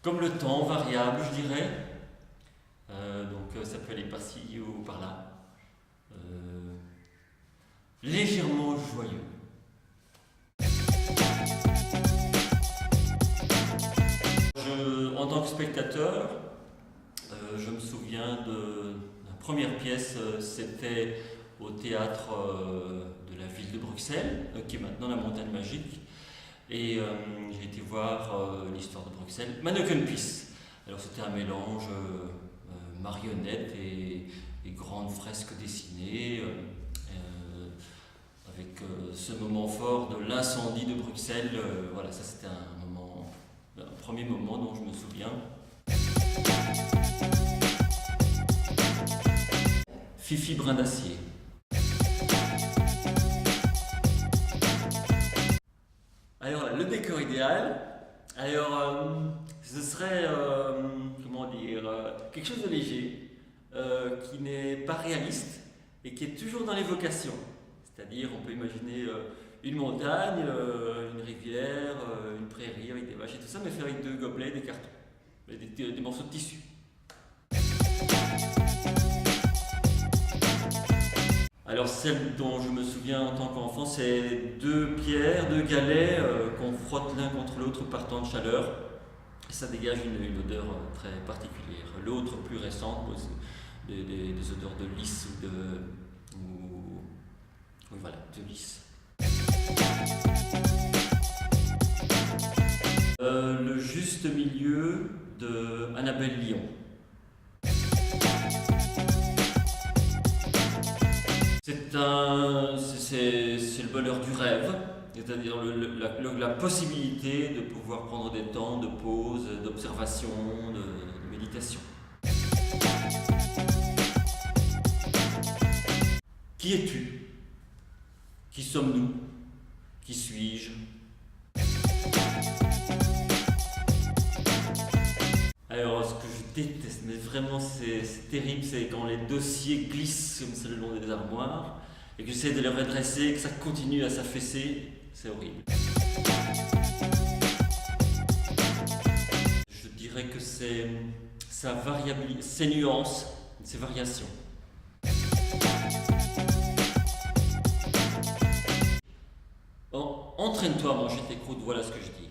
Comme le temps, variable, je dirais. Donc ça peut aller par-ci ou par-là. Euh, Légèrement joyeux. En tant que spectateur, je me souviens de la première pièce, c'était au théâtre de la ville de Bruxelles, qui est maintenant la Montagne Magique. Et j'ai été voir l'histoire de Bruxelles, Manneken-Pis. Alors c'était un mélange marionnettes et grandes fresques dessinées, avec ce moment fort de l'incendie de Bruxelles. Voilà, ça c'était un premier moment dont je me souviens. Fifi Brin d'Acier. Alors, le décor idéal, ce serait, comment dire, quelque chose de léger, qui n'est pas réaliste et qui est toujours dans l'évocation. C'est-à-dire, on peut imaginer une montagne, une rivière, une prairie avec des vaches et tout ça, mais fait avec deux gobelets, des cartons, et des morceaux de tissu. Alors celle dont je me souviens en tant qu'enfant, c'est deux pierres, deux galets qu'on frotte l'un contre l'autre partant de chaleur. Et ça dégage une odeur très particulière. L'autre, plus récente, des odeurs de lys oui, voilà, de lys. Le juste milieu de Annabelle Lyon. C'est le bonheur du rêve, c'est-à-dire la possibilité de pouvoir prendre des temps de pause, d'observation, de méditation. Qui es-tu? Qui sommes-nous? Qui suis-je? Alors, ce que je déteste, mais vraiment c'est terrible, c'est quand les dossiers glissent comme ça le long des armoires et que j'essaie de les redresser et que ça continue à s'affaisser, c'est horrible. Je dirais que c'est sa variabilité, ses nuances, ses variations. Entraîne-toi à manger tes croûtes, voilà ce que je dis.